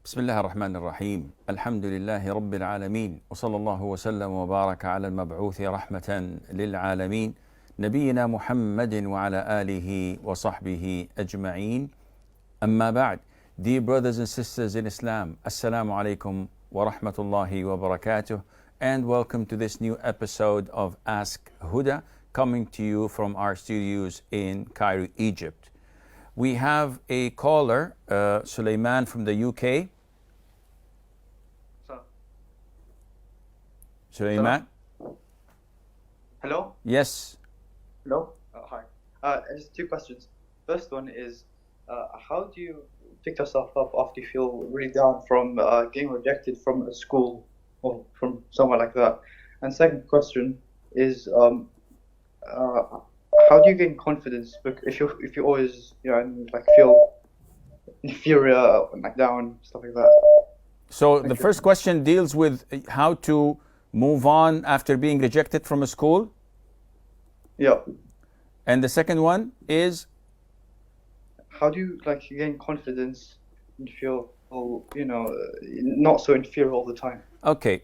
بسم الله الرحمن الرحيم. الحمد لله رب العالمين، وصلى الله وسلم وبارك على المبعوث رحمة للعالمين نبينا محمد وعلى آله وصحبه أجمعين. أما بعد, dear brothers and sisters in Islam, Assalamu alaikum wa rahmatullahi wa barakatuh, and welcome to this new episode of Ask Huda, coming to you from our studios in Cairo, Egypt. We have a caller, Sulaiman from the UK. Sulaiman? Hello? Yes. Hello? Hi. Just two questions. First one is, how do you pick yourself up after you feel really down from getting rejected from a school or from somewhere like that? And second question is, how do you gain confidence if you always like feel inferior, like down, stuff like that? So the first question deals with how to move on after being rejected from a school? Yeah. And the second one is? How do you gain confidence and feel, not so inferior all the time? Okay.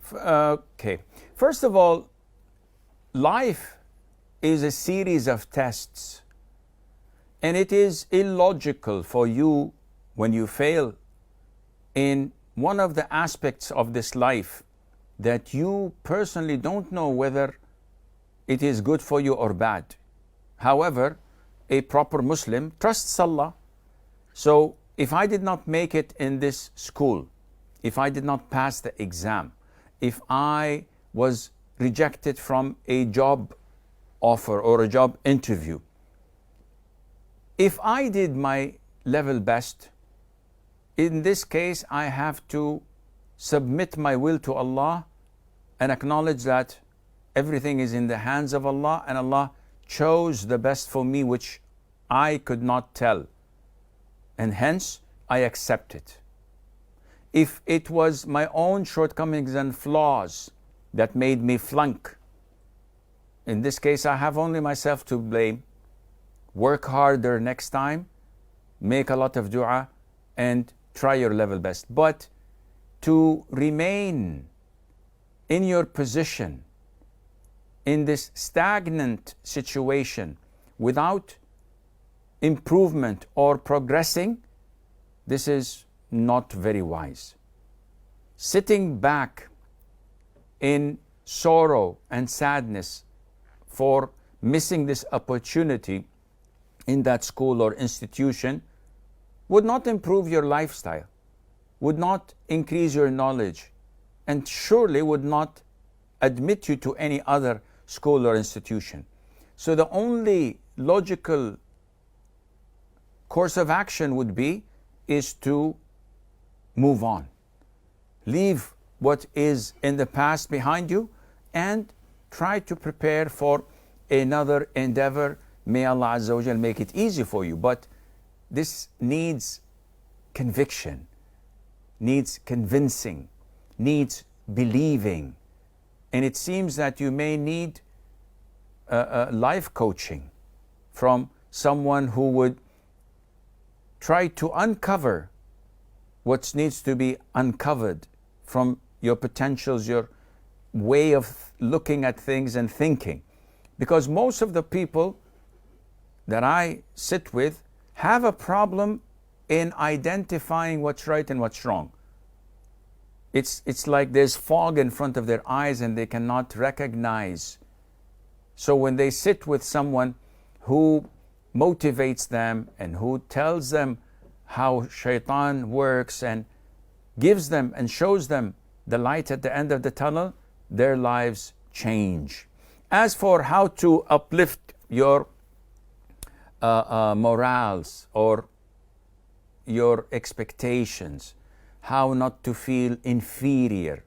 First of all, life is a series of tests. And it is illogical for you, when you fail in one of the aspects of this life, that you personally don't know whether it is good for you or bad. However, a proper Muslim trusts Allah. So if I did not make it in this school, if I did not pass the exam, if I was rejected from a job offer or a job interview, if I did my level best, in this case I have to submit my will to Allah and acknowledge that everything is in the hands of Allah, and Allah chose the best for me, which I could not tell, and hence I accept it. If it was my own shortcomings and flaws that made me flunk, in this case I have only myself to blame. Work harder next time, make a lot of dua, and try your level best. But to remain in your position in this stagnant situation without improvement or progressing, this is not very wise. Sitting back in sorrow and sadness for missing this opportunity in that school or institution would not improve your lifestyle, would not increase your knowledge, and surely would not admit you to any other school or institution. So the only logical course of action would be is to move on. Leave what is in the past behind you and try to prepare for another endeavor. May Allah Azza wa Jal make it easy for you. But this needs conviction, needs convincing, needs believing. And it seems that you may need life coaching from someone who would try to uncover what needs to be uncovered from your potentials, your way of looking at things and thinking. Because most of the people that I sit with have a problem in identifying what's right and what's wrong. It's like there's fog in front of their eyes and they cannot recognize. So when they sit with someone who motivates them and who tells them how shaitan works and gives them and shows them the light at the end of the tunnel, their lives change. As for how to uplift your morals or your expectations, how not to feel inferior,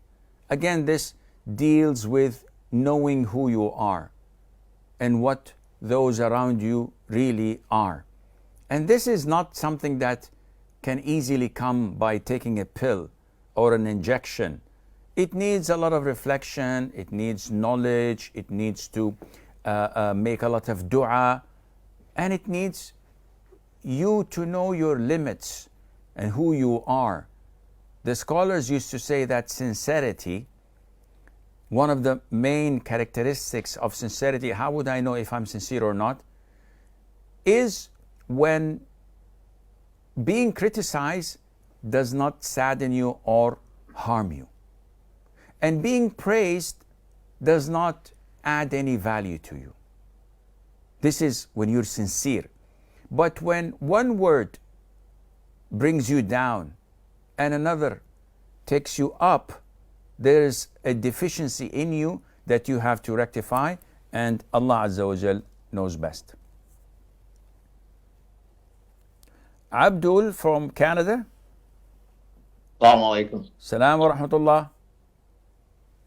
again, this deals with knowing who you are and what those around you really are. And this is not something that can easily come by taking a pill or an injection. It needs a lot of reflection, it needs knowledge, it needs to make a lot of dua, and it needs you to know your limits and who you are. the scholars used to say that sincerity, one of the main characteristics of sincerity, how would I know if I'm sincere or not, is when being criticized does not sadden you or harm you. And being praised does not add any value to you. This is when you're sincere. But when one word brings you down and another takes you up, there is a deficiency in you that you have to rectify, and Allah Azza wa Jal knows best. Abdul from Canada. Assalamu alaikum. Salam wa rahmatullah.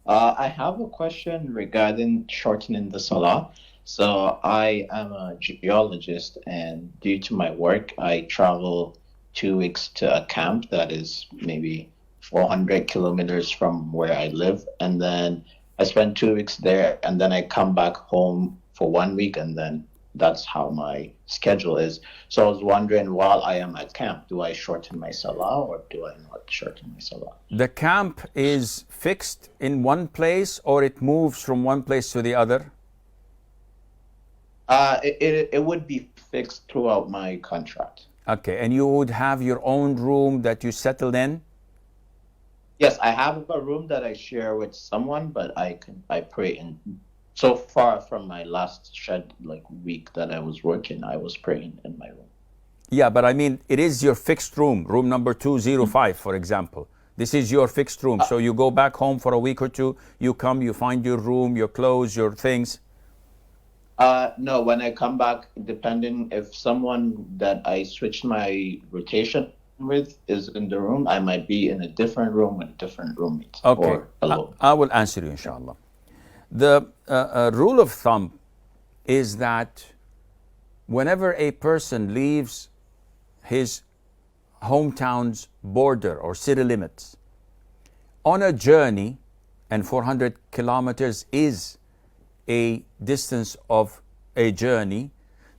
I have a question regarding shortening the salah. So I am a geologist, and due to my work, I travel 2 weeks to a camp that is maybe 400 kilometers from where I live. And then I spend 2 weeks there, and then I come back home for 1 week, and then that's how my schedule is. So I was wondering, while I am at camp, do I shorten my salah or do I not shorten my salah? The camp is fixed in one place, or it moves from one place to the other? It would be fixed throughout my contract. Okay, and you would have your own room that you settled in? Yes, I have a room that I share with someone, but I pray in. So far from my last week that I was working, I was praying in my room. Yeah, but I mean, it is your fixed room, room number 205, for example. This is your fixed room. So you go back home for a week or two, you come, you find your room, your clothes, your things. No, when I come back, depending if someone that I switched my rotation with is in the room, I might be in a different room with different roommates. Okay, or alone. I will answer you, inshallah. The rule of thumb is that whenever a person leaves his hometown's border or city limits on a journey, and 400 kilometers is a distance of a journey,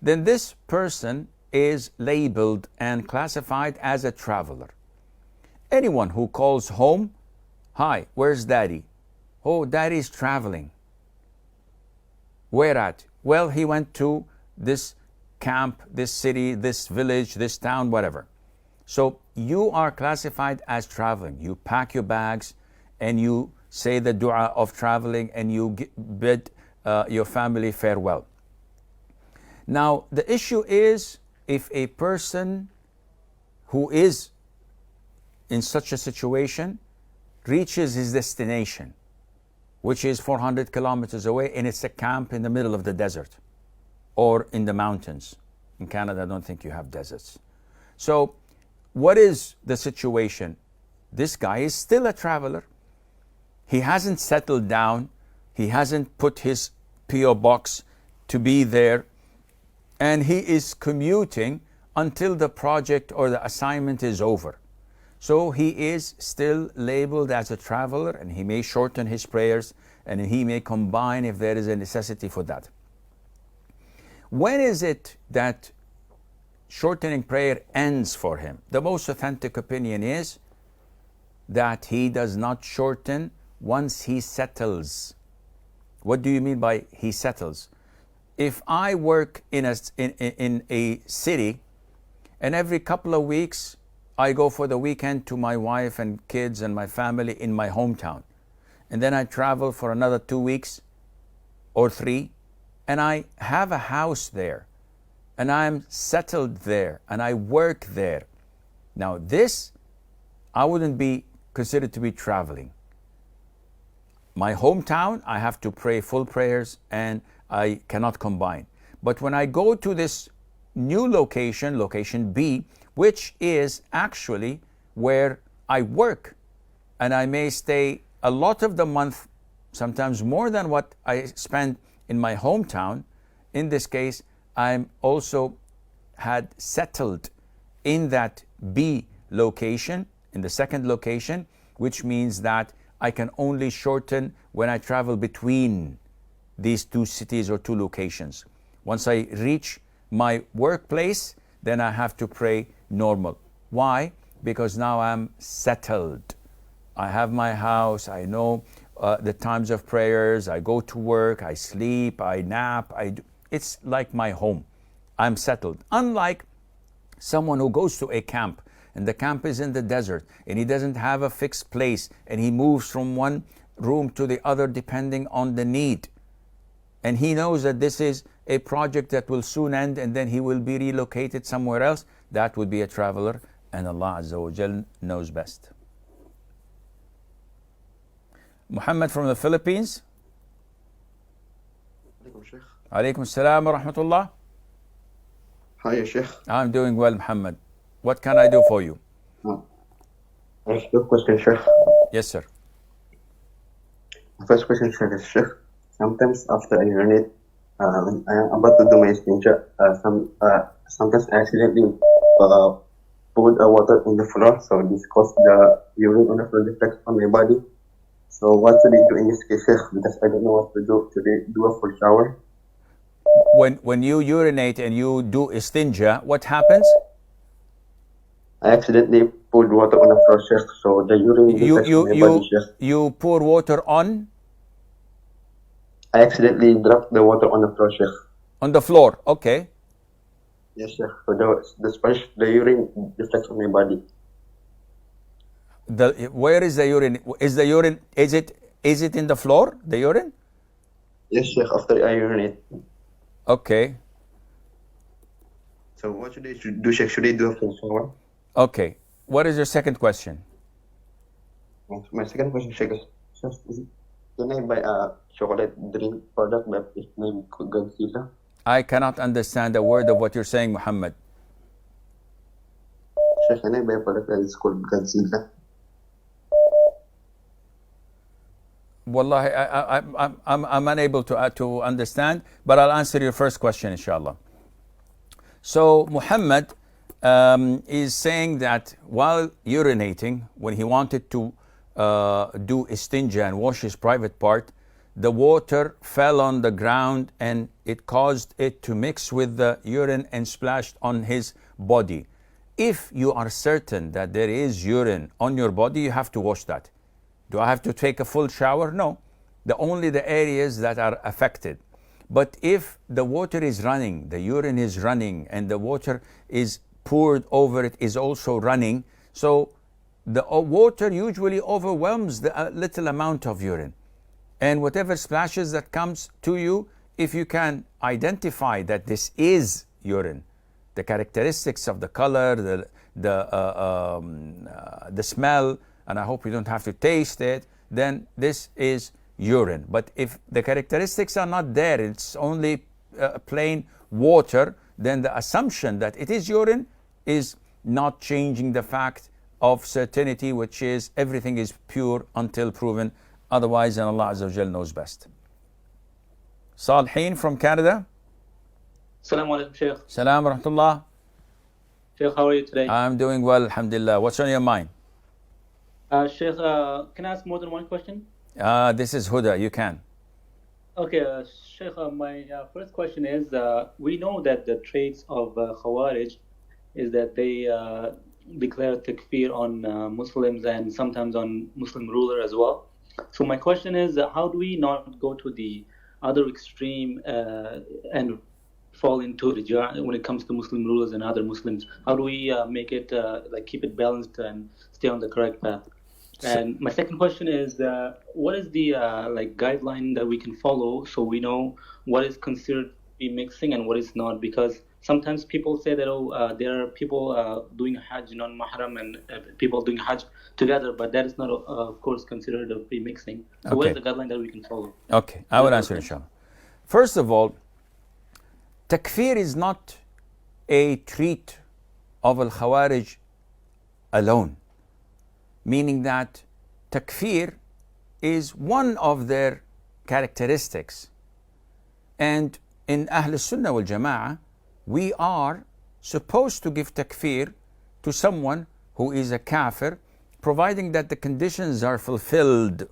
then this person is labeled and classified as a traveler. Anyone who calls home, "Hi, where's daddy?" "Oh, daddy's traveling." "Where at?" "Well, he went to this camp, this city, this village, this town, whatever." So you are classified as traveling. You pack your bags and you say the dua of traveling, and you bid your family farewell. Now, the issue is, if a person who is in such a situation reaches his destination, which is 400 kilometers away, and it's a camp in the middle of the desert or in the mountains. In Canada, I don't think you have deserts. So what is the situation? This guy is still a traveler. He hasn't settled down. He hasn't put his P.O. box to be there. And he is commuting until the project or the assignment is over. So he is still labeled as a traveler, and he may shorten his prayers, and he may combine if there is a necessity for that. When is it that shortening prayer ends for him? The most authentic opinion is that he does not shorten once he settles. What do you mean by he settles? If I work in a city, and every couple of weeks I go for the weekend to my wife and kids and my family in my hometown, and then I travel for another 2 weeks or 3, and I have a house there, and I'm settled there, and I work there. Now this, I wouldn't be considered to be traveling. My hometown, I have to pray full prayers, and I cannot combine. But when I go to this new location, location B, which is actually where I work, and I may stay a lot of the month, sometimes more than what I spend in my hometown. In this case, I'm also had settled in that B location, in the second location, which means that I can only shorten when I travel between these 2 cities or 2 locations. Once I reach my workplace, then I have to pray normal. Why? because now I'm settled. I have my house, I know the times of prayers, I go to work, I sleep, I nap, it's like my home. I'm settled. Unlike someone who goes to a camp, and the camp is in the desert, and he doesn't have a fixed place, and he moves from one room to the other depending on the need. And he knows that this is a project that will soon end, and then he will be relocated somewhere else. That would be a traveler, and Allah Azza wa Jal knows best. Muhammad from the Philippines. Alaikum salam wa rahmatullah. Hi, Sheikh. I'm doing well, Muhammad. What can I do for you? I have two questions, Sheikh. Yes, sir. The first question, Sheikh, is Sheikh. Sometimes after I urinate, when I am about to do my istinja, sometimes I accidentally put water on the floor, so this causes the urine on the floor reflect on my body. So what should I do in this case, Sheikh? Because I don't know what to do. Should I do a full shower? When you urinate and you do istinja, what happens? I accidentally poured water on the floor, Sheikh, so the urine reflects on my body, Sheikh. You pour water on? I accidentally dropped the water on the floor, Sheikh. On the floor, okay. Yes, Sheikh. So the urine reflects on my body. Where is the urine? Is it in the floor, the urine? Yes, Sheikh, after I urinate. Okay. So what should I do, Sheikh? Should I do a full shower? Okay. What is your second question? My second question, Sheikh, is can I buy a chocolate drink product that is named Godzilla? I cannot understand a word of what you're saying, Muhammad. Sheikh, can I buy a product that is called Godzilla? Wallahi, I'm unable to understand, but I'll answer your first question, inshallah. So Muhammad is saying that while urinating, when he wanted to do istinja and wash his private part, the water fell on the ground and it caused it to mix with the urine and splashed on his body. If you are certain that there is urine on your body, you have to wash that. Do I have to take a full shower? No. Only the areas that are affected. But if the water is running, the urine is running, and the water is poured over it is also running, so the water usually overwhelms the little amount of urine. And whatever splashes that comes to you, if you can identify that this is urine, the characteristics of the color, the smell, and I hope you don't have to taste it, then this is urine. But if the characteristics are not there, it's only plain water, then the assumption that it is urine is not changing the fact of certainty, which is everything is pure until proven otherwise, and Allah Azza wa Jal knows best. Salhin from Canada. Assalamu alaikum, Sheikh. Salam wa rahmatullah. Sheikh, how are you today? I'm doing well, alhamdulillah. What's on your mind? Sheikh, can I ask more than one question? This is Huda, you can. Okay, Sheikh, my first question is, we know that the traits of Khawarij is that they declare takfir on Muslims and sometimes on Muslim ruler as well. So my question is, how do we not go to the other extreme and fall into the when it comes to Muslim rulers and other Muslims? How do we make it, keep it balanced and stay on the correct path? And my second question is, what is the guideline that we can follow so we know what is considered to be mixing and what is not? Because sometimes people say that there are people doing Hajj non-mahram and people doing Hajj together, but that is not, of course, considered a pre-mixing. So what is the guideline that we can follow? Okay, I will answer inshallah. First of all, takfir is not a treat of al-Khawarij alone. Meaning that takfir is one of their characteristics. And in Ahl Sunnah wal Jama'ah, we are supposed to give takfir to someone who is a kafir, providing that the conditions are fulfilled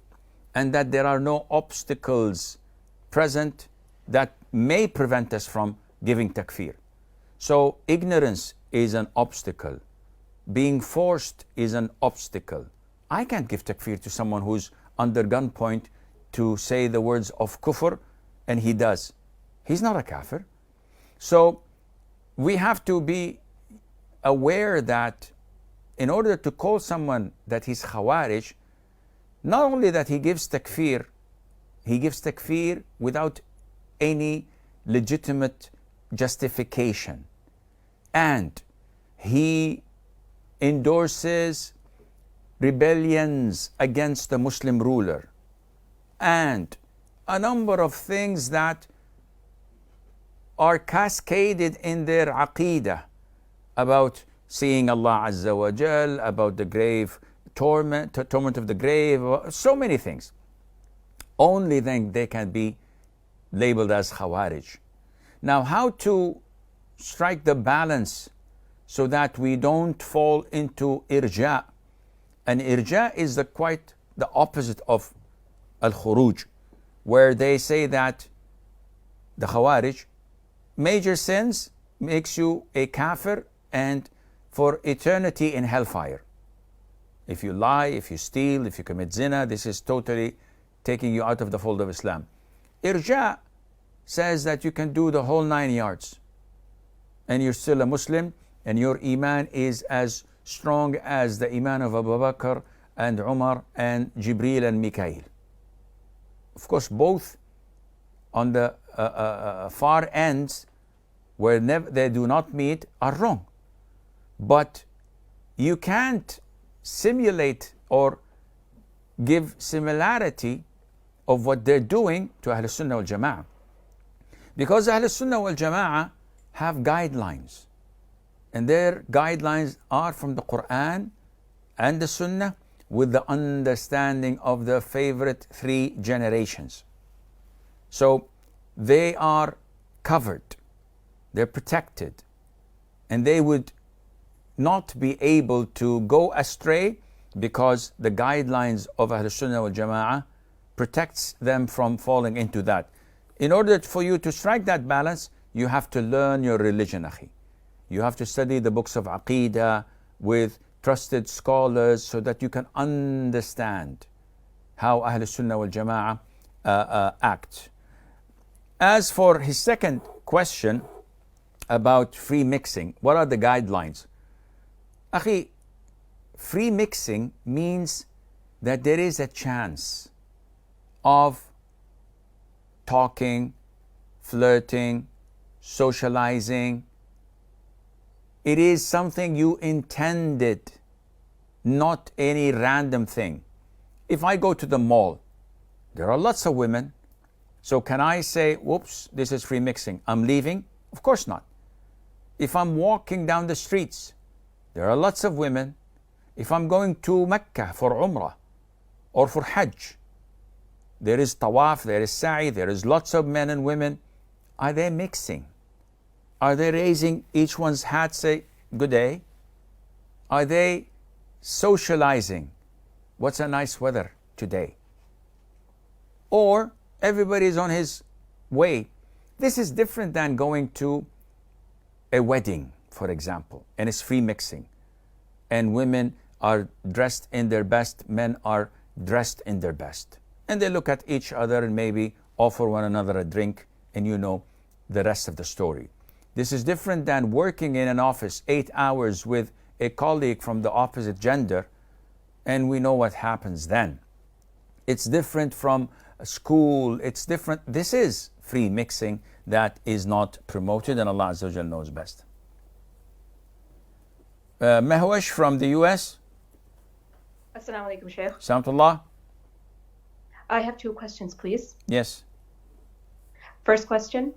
and that there are no obstacles present that may prevent us from giving takfir. So ignorance is an obstacle. being forced is an obstacle. I can't give takfir to someone who's under gunpoint to say the words of kufr, and he does. He's not a kafir. So we have to be aware that in order to call someone that he's Khawarij, not only that he gives takfir without any legitimate justification, and he endorses rebellions against the Muslim ruler, and a number of things that are cascaded in their aqeedah about seeing Allah Azza wa Jal, about the grave torment of the grave, so many things. Only then they can be labeled as Khawarij. Now, how to strike the balance so that we don't fall into irja? And irja is quite the opposite of al-khuruj, where they say that the Khawarij, major sins makes you a kafir and for eternity in hellfire. If you lie, if you steal, if you commit zina, this is totally taking you out of the fold of Islam. Irja says that you can do the whole 9 yards and you're still a Muslim, and your iman is as strong as the iman of Abu Bakr and Umar and Jibreel and Mikael. Of course, both on the far ends where they do not meet are wrong. But you can't simulate or give similarity of what they're doing to Ahl Sunnah wal Jama'ah. Because Ahl Sunnah wal Jama'ah have guidelines. And their guidelines are from the Quran and the Sunnah with the understanding of the favorite 3 generations. So they are covered, they're protected, and they would not be able to go astray because the guidelines of Ahl Sunnah wal Jama'ah protects them from falling into that. In order for you to strike that balance, you have to learn your religion, akhi. You have to study the books of Aqeedah with trusted scholars so that you can understand how Ahl Sunnah wal Jama'ah act. As for his second question about free mixing, what are the guidelines? Akhi, free mixing means that there is a chance of talking, flirting, socializing. It is something you intended, not any random thing. If I go to the mall, there are lots of women. So can I say, whoops, this is free mixing, I'm leaving? Of course not. If I'm walking down the streets, there are lots of women. If I'm going to Mecca for Umrah or for Hajj, there is tawaf, there is sa'i, there is lots of men and women. Are they mixing? Are they raising each one's hat, say, good day? Are they socializing? What's a nice weather today? Or everybody is on his way. This is different than going to a wedding, for example, and it's free mixing. And women are dressed in their best, men are dressed in their best. And they look at each other and maybe offer one another a drink, and you know the rest of the story. This is different than working in an office 8 hours with a colleague from the opposite gender, and we know what happens then. It's different from a school, it's different. This is free mixing that is not promoted, and Allah Azza wa Jal knows best. Mehwash from the US. Assalamu alaikum, Shaykh. Salamullah. I have 2 questions, please. Yes. First question,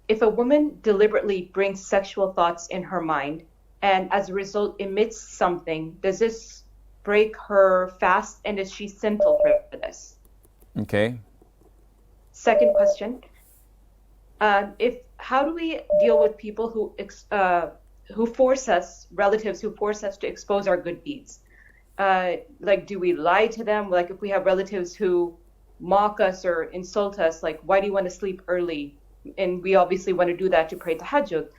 if a woman deliberately brings sexual thoughts in her mind and as a result emits something, does this break her fast, and is she sinful for this? Okay. Second question, how do we deal with people who force us, relatives who force us to expose our good deeds? Like, do we lie to them? Like, if we have relatives who mock us or insult us, like, why do you want to sleep early? And we obviously want to do that to pray tahajjud.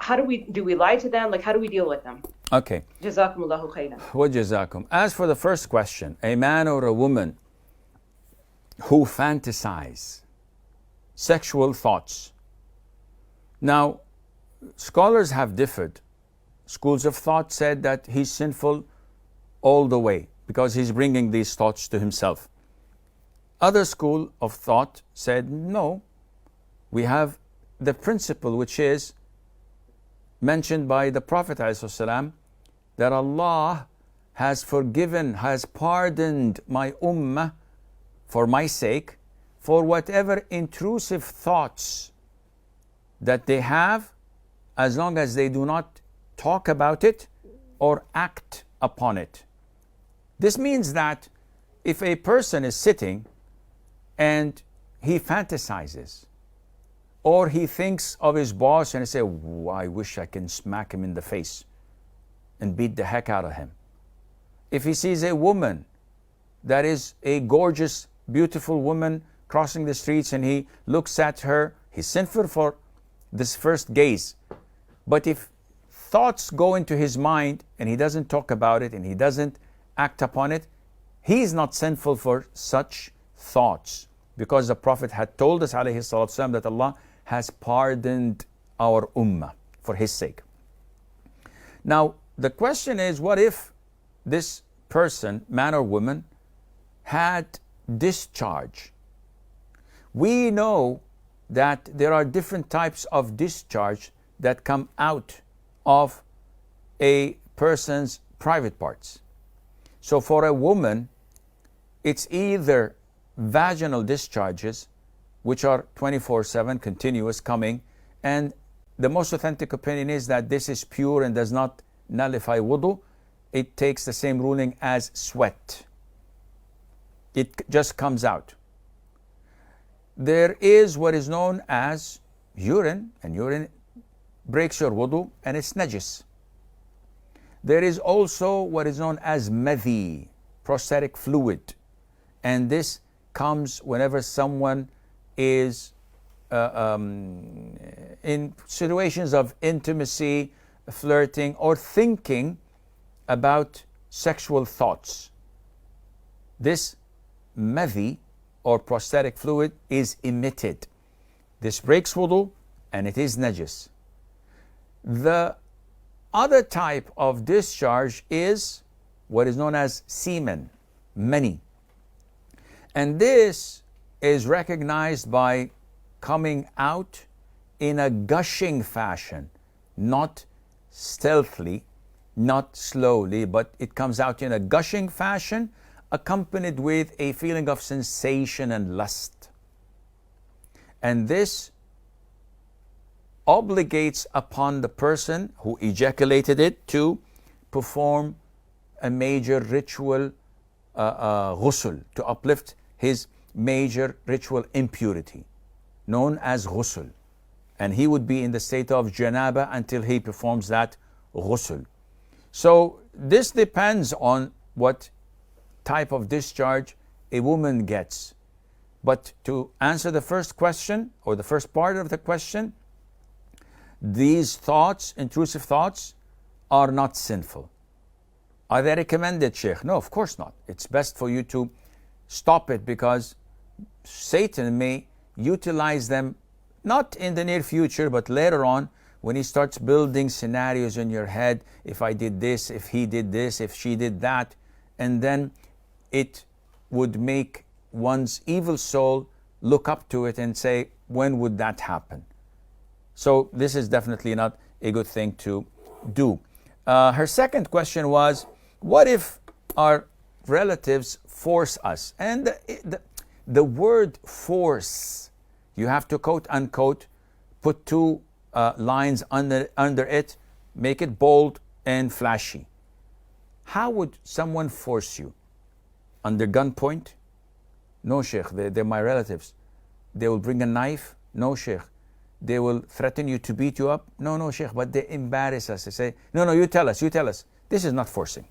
how do we lie to them? Like, how do we deal with them? Okay. Jazakumullahu khairan. Wa jazakum. As for the first question, a man or a woman who fantasize sexual thoughts. Now, scholars have differed. Schools of thought said that he's sinful all the way because he's bringing these thoughts to himself. Other school of thought said, no, we have the principle which is mentioned by the Prophet ﷺ, that Allah has forgiven, has pardoned my ummah for my sake, for whatever intrusive thoughts that they have, as long as they do not talk about it or act upon it. This means that if a person is sitting and he fantasizes, or he thinks of his boss and he says, I wish I can smack him in the face and beat the heck out of him. If he sees a woman that is a gorgeous, beautiful woman crossing the streets and he looks at her, he's sinful for this first gaze. But if thoughts go into his mind and he doesn't talk about it and he doesn't act upon it, he's not sinful for such thoughts, because the Prophet had told us ﷺ that Allah has pardoned our ummah for his sake. Now, the question is, what if this person, man or woman, had discharge? We know that there are different types of discharge that come out of a person's private parts. So for a woman, it's either vaginal discharges, which are 24/7 continuous coming, and the most authentic opinion is that this is pure and does not nullify wudu. It takes the same ruling as sweat. It just comes out. There is what is known as urine, and urine breaks your wudu and it's najis. There is also what is known as madhi, prostatic fluid, and this comes whenever someone is in situations of intimacy, flirting, or thinking about sexual thoughts. This madhi or prostatic fluid is emitted. This breaks wudu and it is najis. The other type of discharge is what is known as semen, mani. And this is recognized by coming out in a gushing fashion, not stealthily, not slowly, but it comes out in a gushing fashion, accompanied with a feeling of sensation and lust. And this obligates upon the person who ejaculated it to perform a major ritual ghusl, to uplift his major ritual impurity, known as ghusl. And he would be in the state of janaba until he performs that ghusl. So this depends on what type of discharge a woman gets. But to answer the first question, or the first part of the question, these thoughts, intrusive thoughts, are not sinful. Are they recommended, Sheikh? No, of course not. It's best for you to stop it, because Satan may utilize them not in the near future, but later on, when he starts building scenarios in your head. If I did this, if he did this, if she did that, and then it would make one's evil soul look up to it and say, when would that happen? So this is definitely not a good thing to do. Her second question was, what if our relatives force us? And the word force, you have to quote unquote put two lines under it, make it bold and flashy. How would someone force you? Under gunpoint? No, Sheikh, they're my relatives. They will bring a knife? No, Sheikh. They will threaten you to beat you up? No, Sheikh, but they embarrass us. They say, no, you tell us. This is not forcing.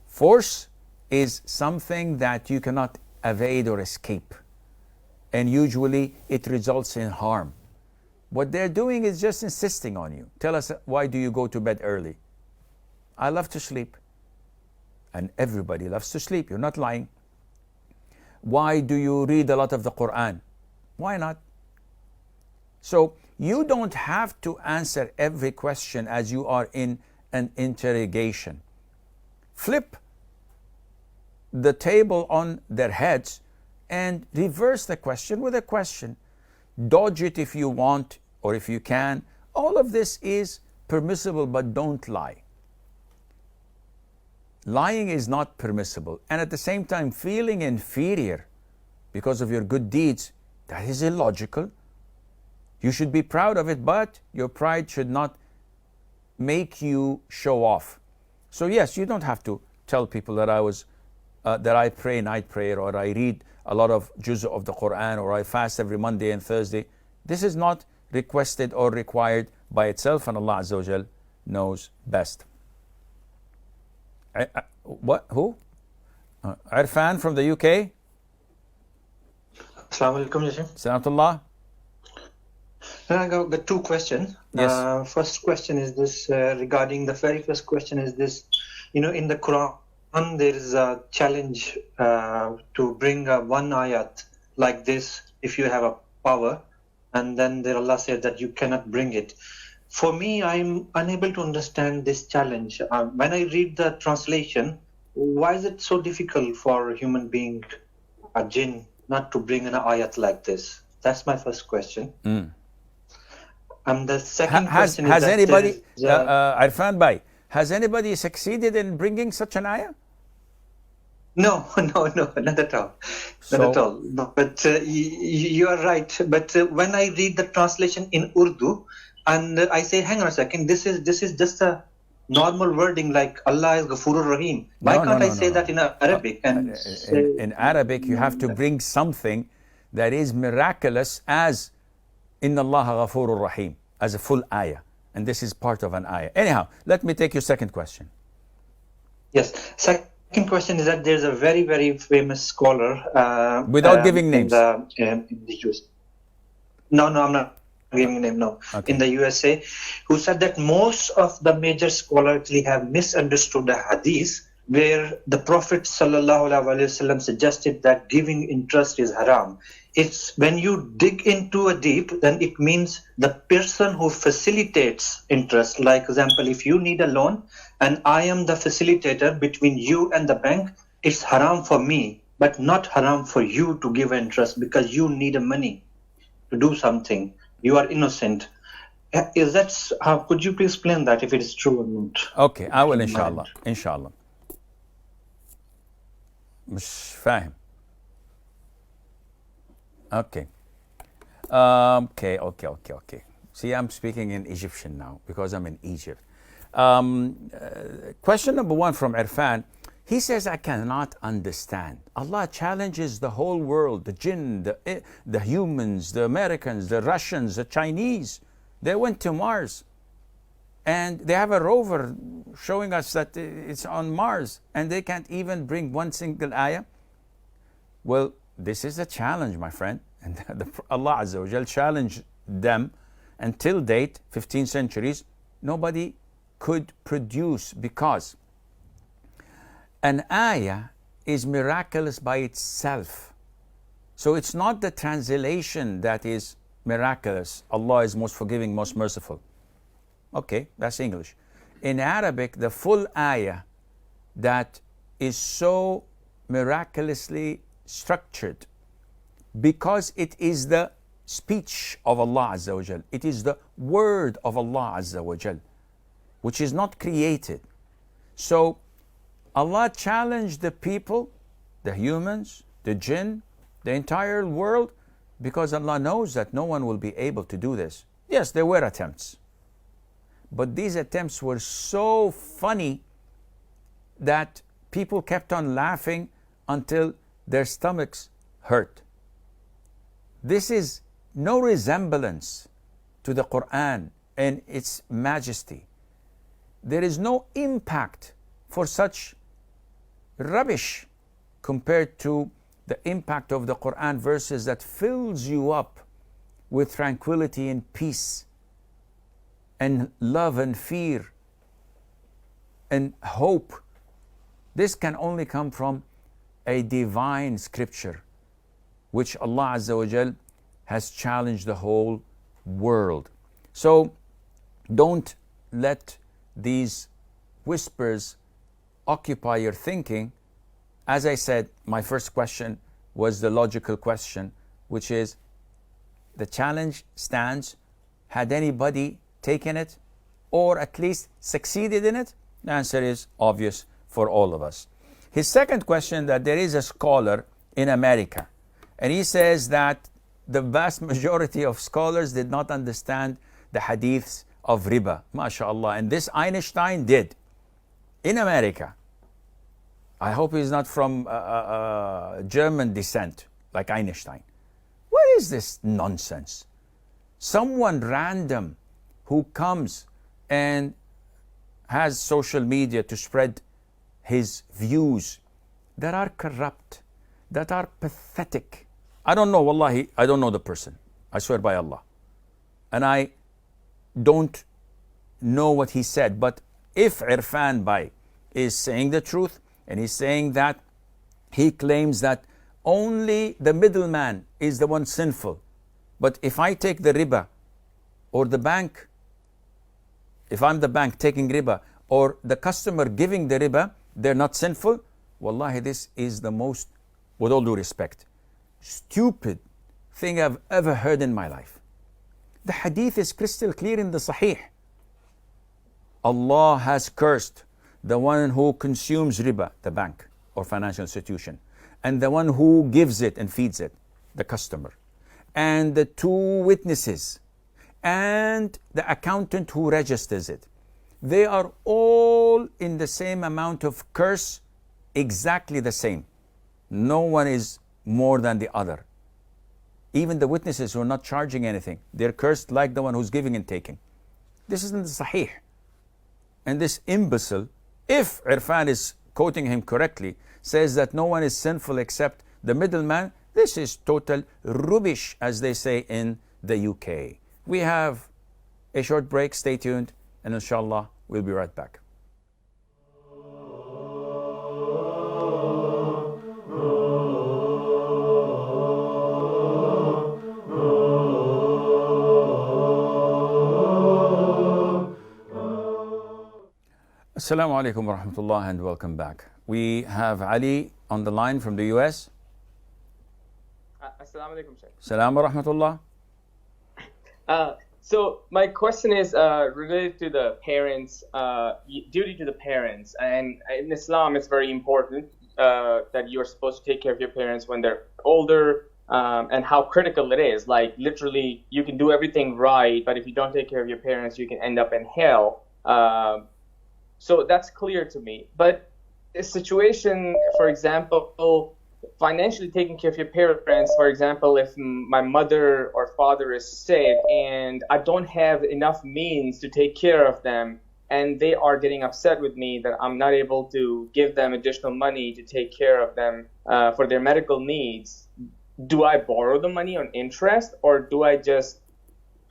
Force is something that you cannot evade or escape. And usually it results in harm. What they're doing is just insisting on you. Tell us, why do you go to bed early? I love to sleep. And everybody loves to sleep. You're not lying. Why do you read a lot of the Quran? Why not? So you don't have to answer every question as you are in an interrogation. Flip the table on their heads and reverse the question with a question. Dodge it if you want or if you can. All of this is permissible, but don't lie. Lying is not permissible. And at the same time, feeling inferior because of your good deeds, that is illogical. You should be proud of it, but your pride should not make you show off. So yes, you don't have to tell people that I pray night prayer, or I read a lot of juz of the Quran, or I fast every Monday and Thursday. This is not requested or required by itself, and Allah Azza wa Jal knows best. What? Who? Irfan from the UK. Assalamu alaikum, Salamullah. I got two questions. Yes. First question is this, regarding the very first question is this, in the Quran there is a challenge to bring one ayat like this if you have a power, and then there Allah said that you cannot bring it. For me, I'm unable to understand this challenge. When I read the translation, why is it so difficult for a human being, a jinn, not to bring an ayat like this? That's my first question. And the second question is, has anybody, Irfan Bhai, has anybody succeeded in bringing such an ayah? No, not at all. Not at all. But you are right. But when I read the translation in Urdu, and I say, hang on a second, this is just a normal wording like Allah is Ghafurur Rahim. Why can't I say that in Arabic? And in Arabic, you have to bring something that is miraculous as Inna Allah Ghafurur Rahim, as a full ayah. And this is part of an ayah. Anyhow, let me take your second question. Yes. Second question is that there's a very, very famous scholar. Without giving names. In the US. No, I'm not giving a name, no. Okay. In the USA, who said that most of the major scholars actually have misunderstood the hadith, where the Prophet ﷺ suggested that giving interest is haram. It's when you dig into a deep, then it means the person who facilitates interest. Like example, if you need a loan and I am the facilitator between you and the bank, it's haram for me, but not haram for you to give interest because you need money to do something. You are innocent. Is that, could you please explain that if it is true or not? Okay, I will inshallah. Inshallah. مش فاهم. Okay. Okay. See, I'm speaking in Egyptian now because I'm in Egypt. Question number one from Irfan. He says, I cannot understand. Allah challenges the whole world, the jinn, the humans, the Americans, the Russians, the Chinese. They went to Mars. And they have a rover showing us that it's on Mars. And they can't even bring one single ayah. Well, this is a challenge, my friend. And Allah Azza wa Jal challenged them. Until date, 15 centuries, nobody could produce, because an ayah is miraculous by itself. So it's not the translation that is miraculous. Allah is most forgiving, most merciful. Okay, that's English. In Arabic, the full ayah that is so miraculously structured, because it is the speech of Allah Azza wa Jal. It is the word of Allah Azza wa Jal, which is not created. So Allah challenged the people, the humans, the jinn, the entire world, because Allah knows that no one will be able to do this. Yes, there were attempts. But these attempts were so funny that people kept on laughing until their stomachs hurt. This is no resemblance to the Quran and its majesty. There is no impact for such rubbish compared to the impact of the Quran verses that fills you up with tranquility and peace and love and fear and hope. This can only come from a divine scripture, which Allah Azza wa Jal has challenged the whole world. So don't let these whispers occupy your thinking. As I said, my first question was the logical question, which is, the challenge stands. Had anybody taken it or at least succeeded in it? The answer is obvious for all of us. His second question, that there is a scholar in America, and he says that the vast majority of scholars did not understand the hadiths of riba, mashallah, and this Einstein did in America. I hope he's not from German descent like Einstein. What is this nonsense? Someone random who comes and has social media to spread his views that are corrupt, that are pathetic. I don't know, wallahi, I don't know the person. I swear by Allah. And I don't know what he said. But if Irfan Bhai is saying the truth, and he's saying that he claims that only the middleman is the one sinful. But if I take the riba, or the bank, if I'm the bank taking riba, or the customer giving the riba, they're not sinful. Wallahi, this is the most, with all due respect, stupid thing I've ever heard in my life. The hadith is crystal clear in the Sahih. Allah has cursed the one who consumes riba, the bank or financial institution, and the one who gives it and feeds it, the customer, and the two witnesses, and the accountant who registers it. They are all in the same amount of curse, exactly the same. No one is more than the other. Even the witnesses who are not charging anything, they're cursed like the one who's giving and taking. This is in the Sahih. And this imbecile, if Irfan is quoting him correctly, says that no one is sinful except the middleman. This is total rubbish, as they say in the UK. We have a short break. Stay tuned, and inshallah, we'll be right back. Assalamu alaikum wa rahmatullah, and welcome back. We have Ali on the line from the US. Assalamu alaikum, Sheikh. Salam wa rahmatullah. So my question is related to the parents, duty to the parents. And in Islam, it's very important that you're supposed to take care of your parents when they're older, and how critical it is. Like, literally, you can do everything right, but if you don't take care of your parents, you can end up in hell. So that's clear to me. But a situation, for example, financially taking care of your parents, for example, if my mother or father is sick and I don't have enough means to take care of them, and they are getting upset with me that I'm not able to give them additional money to take care of them for their medical needs, do I borrow the money on interest, or do I just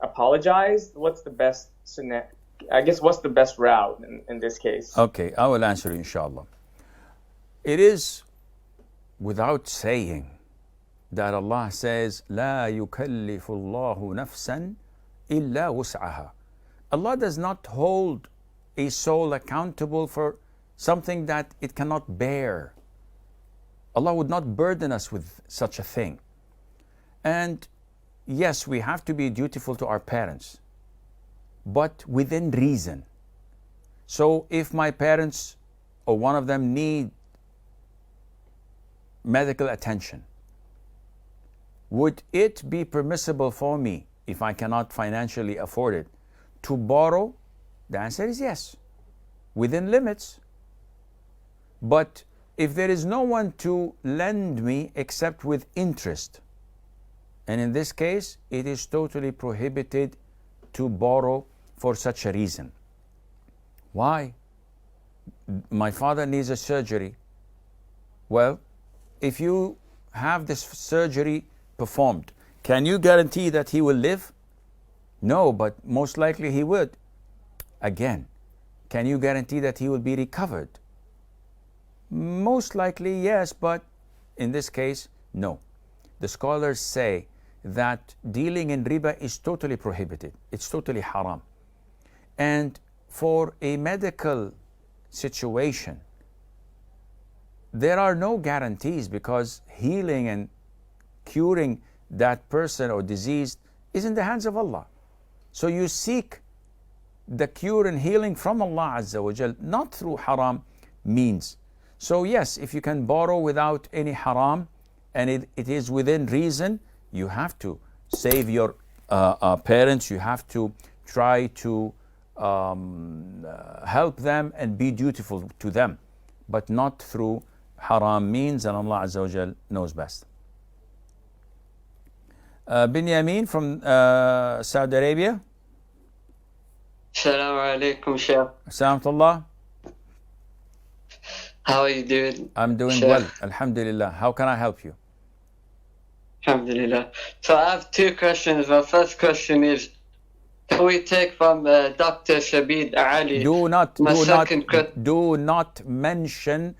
apologize? What's the best scenario? I guess what's the best route in this case? Okay, I will answer inshallah. It is without saying that Allah says, لا يكلف الله نفسا إلا وسعها. Allah does not hold a soul accountable for something that it cannot bear. Allah would not burden us with such a thing. And yes, we have to be dutiful to our parents, but within reason. So if my parents or one of them need medical attention, would it be permissible for me, if I cannot financially afford it, to borrow? The answer is yes, within limits. But if there is no one to lend me except with interest, and in this case it is totally prohibited to borrow for such a reason. Why? My father needs a surgery. Well, if you have this surgery performed, Can you guarantee that he will live? No, but most likely he would. Again, can you guarantee that he will be recovered? Most likely yes, but in this case, no. The scholars say that dealing in riba is totally prohibited. It's totally haram. And for a medical situation, there are no guarantees, because healing and curing that person or disease is in the hands of Allah. So you seek the cure and healing from Allah Azza wa Jal, not through haram means. So yes, if you can borrow without any haram and it is within reason, you have to save your parents, you have to try to help them and be dutiful to them, but not through haram means, and Allah Azza wa Jal knows best. Binyamin from Saudi Arabia. Assalamu alaikum, Sheikh. Assalamu. How are you doing? I'm doing Sheikh? well, Alhamdulillah. How can I help you? Alhamdulillah. So I have two questions. My first question is, can we take from Dr. Shabid Ali? Do not mention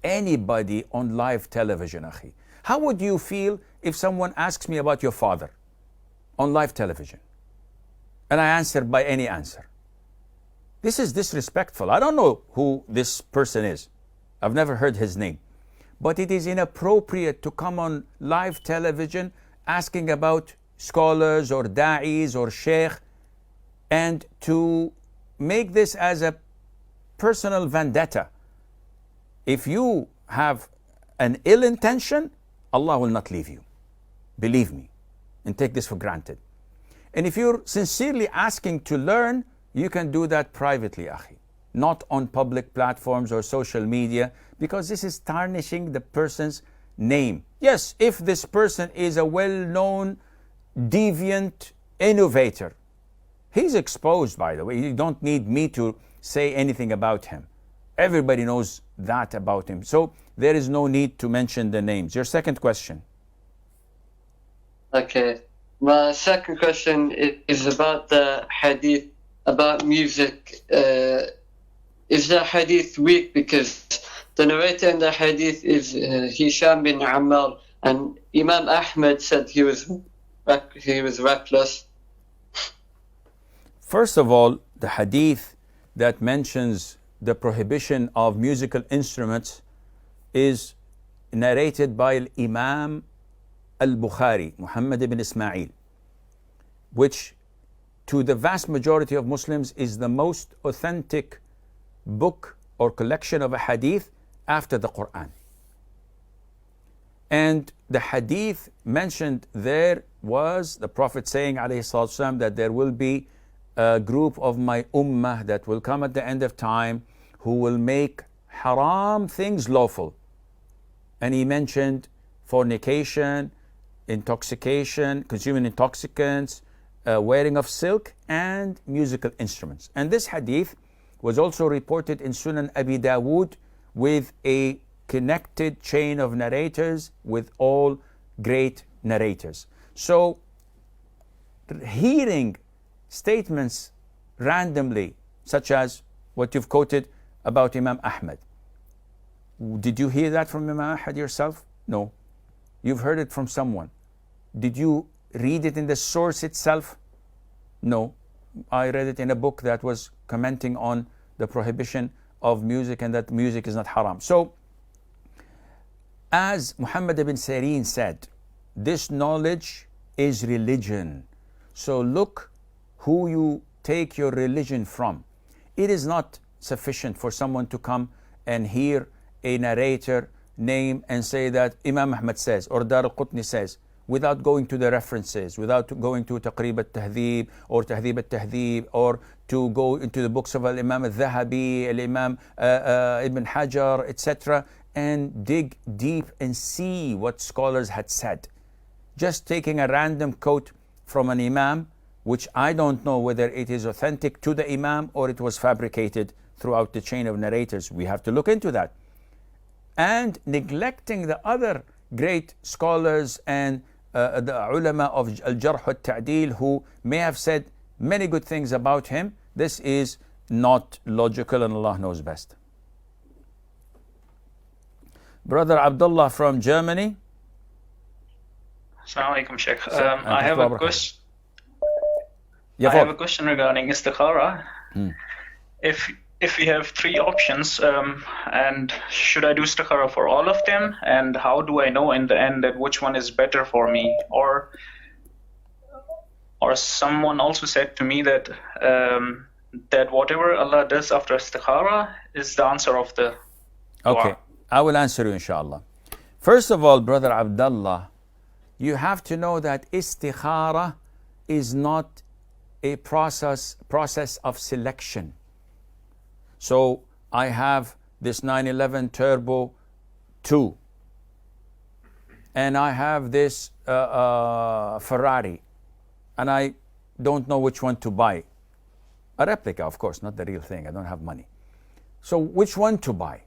anybody on live television, akhi. How would you feel if someone asks me about your father on live television and I answer by any answer? This is disrespectful. I don't know who this person is. I've never heard his name. But it is inappropriate to come on live television asking about scholars or da'is or sheikh, and to make this as a personal vendetta. If you have an ill intention, Allah will not leave you. Believe me, and take this for granted. And if you're sincerely asking to learn, you can do that privately, akhi, not on public platforms or social media, because this is tarnishing the person's name. Yes, if this person is a well-known, deviant innovator, he's exposed, by the way. You don't need me to say anything about him. Everybody knows that about him. So there is no need to mention the names. Your second question. Okay. My second question is about the hadith about music. Is the hadith weak? Because the narrator in the hadith is Hisham bin Ammar, and Imam Ahmed said he was reckless. First of all, the hadith that mentions the prohibition of musical instruments is narrated by Imam al-Bukhari, Muhammad ibn Ismail, which to the vast majority of Muslims is the most authentic book or collection of a hadith after the Quran. And the hadith mentioned there was the Prophet saying, alayhi salatu wasalam, that there will be a group of my ummah that will come at the end of time who will make haram things lawful. And he mentioned fornication, intoxication, consuming intoxicants, wearing of silk, and musical instruments. And this hadith was also reported in Sunan Abi Dawood with a connected chain of narrators with all great narrators. So hearing statements randomly, such as what you've quoted about Imam Ahmed. Did you hear that from Imam Ahmed yourself? No. You've heard it from someone. Did you read it in the source itself? No. I read it in a book that was commenting on the prohibition of music and that music is not haram. So, as Muhammad ibn Sirin said, this knowledge is religion. So look who you take your religion from. It is not sufficient for someone to come and hear a narrator name and say that Imam Ahmad says or Dar al-Qutni says, without going to the references, without going to Taqrib al-Tahdhib or Tahdhib al-Tahdhib, or to go into the books of Al-Imam al-Dhahabi, Al-Imam Ibn Hajar, etc., and dig deep and see what scholars had said. Just taking a random quote from an Imam, which I don't know whether it is authentic to the Imam or it was fabricated throughout the chain of narrators. We have to look into that. And neglecting the other great scholars and the ulama of al-jarh al-ta'dil who may have said many good things about him. This is not logical, and Allah knows best. Brother Abdullah from Germany. Assalamu alaikum, Sheikh. I have a question. Yeah, I have a question regarding istikhara. If we have three options, and should I do istikhara for all of them? And how do I know in the end that which one is better for me? Or someone also said to me that that whatever Allah does after istikhara is the answer of the dua. Okay, I will answer you inshallah. First of all, Brother Abdullah, you have to know that istikhara is not a process of selection. So I have this 911 Turbo 2 and I have this Ferrari, and I don't know which one to buy. A replica, of course, not the real thing. I don't have money. So which one to buy?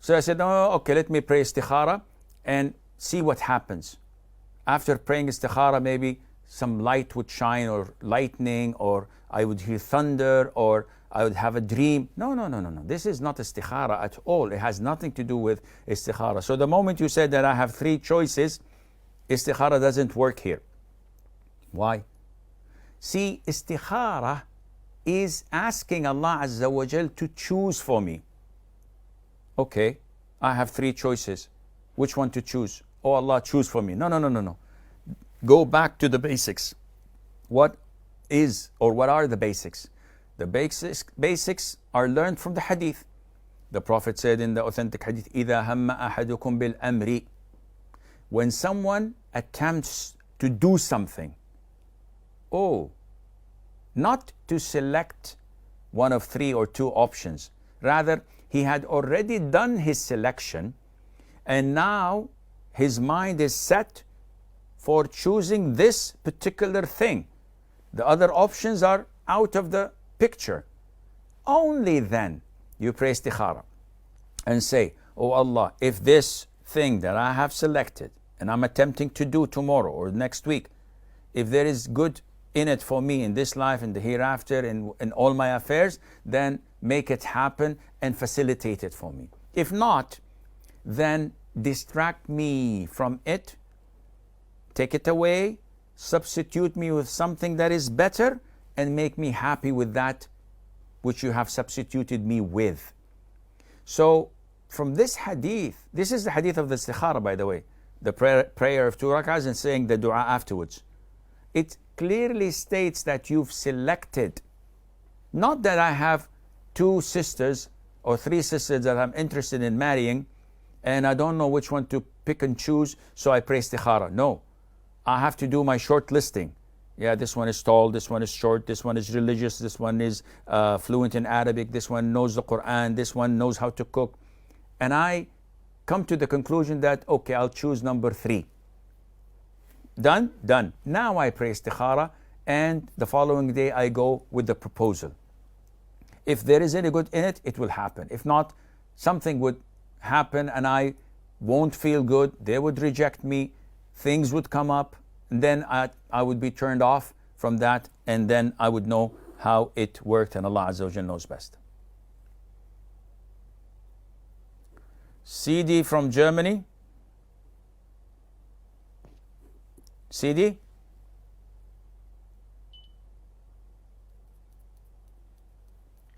So I said, oh, okay, let me pray istikhara and see what happens. After praying istikhara, maybe some light would shine, or lightning, or I would hear thunder, or I would have a dream. No. This is not istikhara at all. It has nothing to do with istikhara. So the moment you said that I have three choices, istikhara doesn't work here. Why? See, istikhara is asking Allah Azza wa Jal to choose for me. Okay, I have three choices. Which one to choose? Oh Allah, choose for me. No. Go back to the basics. What are the basics? The basics are learned from the hadith. The Prophet said in the authentic hadith, إِذَا هَمَّ أَحَدُكُمْ بِالْأَمْرِ. When someone attempts to do something, not to select one of three or two options. Rather, he had already done his selection, and now his mind is set for choosing this particular thing. The other options are out of the picture. Only then you pray istikhara and say, oh Allah, if this thing that I have selected and I'm attempting to do tomorrow or next week, if there is good in it for me in this life and the hereafter and in all my affairs, then make it happen and facilitate it for me. If not, then distract me from it, take it away, substitute me with something that is better, and make me happy with that which you have substituted me with. So from this hadith, this is the hadith of the istikhara, by the way, the prayer of 2 rak'ahs and saying the dua afterwards. It clearly states that you've selected, not that I have 2 sisters or 3 sisters that I'm interested in marrying and I don't know which one to pick and choose, so I pray istikhara. No, I have to do my short listing. Yeah, this one is tall, this one is short, this one is religious, this one is fluent in Arabic, this one knows the Quran, this one knows how to cook. And I come to the conclusion that, okay, I'll choose number 3. Done? Done. Now I pray istikhara, and the following day I go with the proposal. If there is any good in it, it will happen. If not, something would happen and I won't feel good. They would reject me. Things would come up. And then I would be turned off from that, and then I would know how it worked, and Allah Azza wa Jalla knows best. CD from Germany. CD?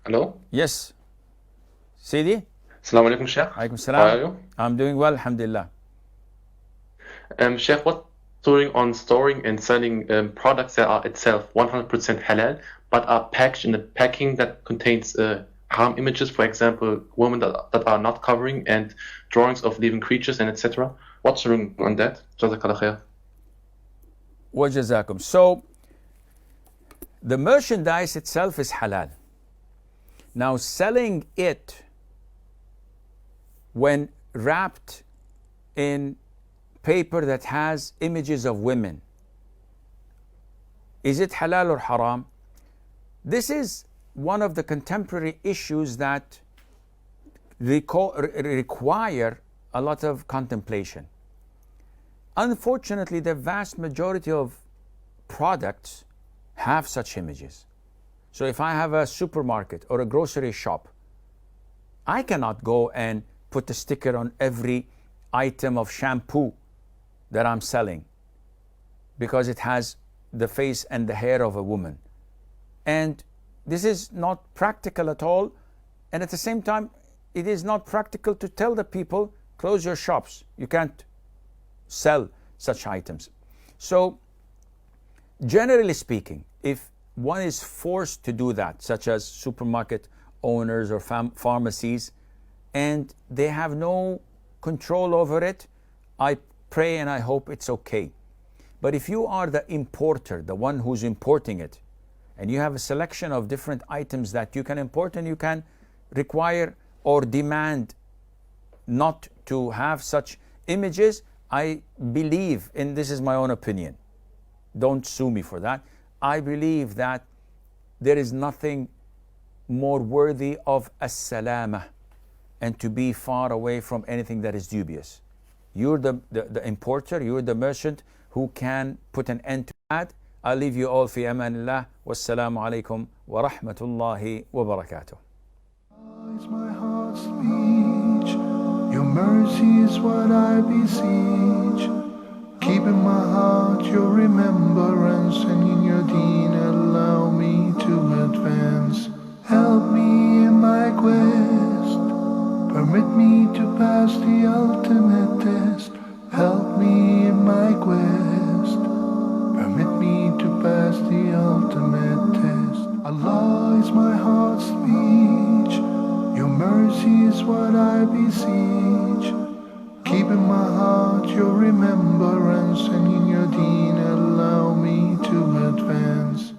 Hello? Yes. CD? Assalamu alaikum, Sheikh. Alaikum How salam. are you? I'm doing well, alhamdulillah. Sheikh, what's on storing and selling products that are itself 100% halal, but are packaged in a packing that contains haram images, for example, women that are not covering, and drawings of living creatures, and etc. What's wrong on that? Jazakallah khair. Wa jazakum. So, the merchandise itself is halal. Now, selling it when wrapped in paper that has images of women, is it halal or haram? This is one of the contemporary issues that require a lot of contemplation. Unfortunately, the vast majority of products have such images. So if I have a supermarket or a grocery shop, I cannot go and put a sticker on every item of shampoo that I'm selling because it has the face and the hair of a woman. And this is not practical at all. And at the same time, it is not practical to tell the people, close your shops. You can't sell such items. So generally speaking, if one is forced to do that, such as supermarket owners or pharmacies, and they have no control over it, I pray and I hope it's okay. But if you are the importer, the one who's importing it, and you have a selection of different items that you can import, and you can require or demand not to have such images, I believe, and this is my own opinion, don't sue me for that, I believe that there is nothing more worthy of as-salama, and to be far away from anything that is dubious. You're the importer, you're the merchant who can put an end to that. I'll leave you all fi amanillah. Wassalamu alaikum wa rahmatullahi wa barakatuh. Is my heart's speech. Your mercy is what I beseech. Keep in my heart your remembrance, and in your deen allow me to advance. Help me in my quest. Permit me to pass the ultimate test. Help me in my quest. Permit me to pass the ultimate test. Allah is my heart's speech. Your mercy is what I beseech. Keep in my heart your remembrance, and in your deen allow me to advance.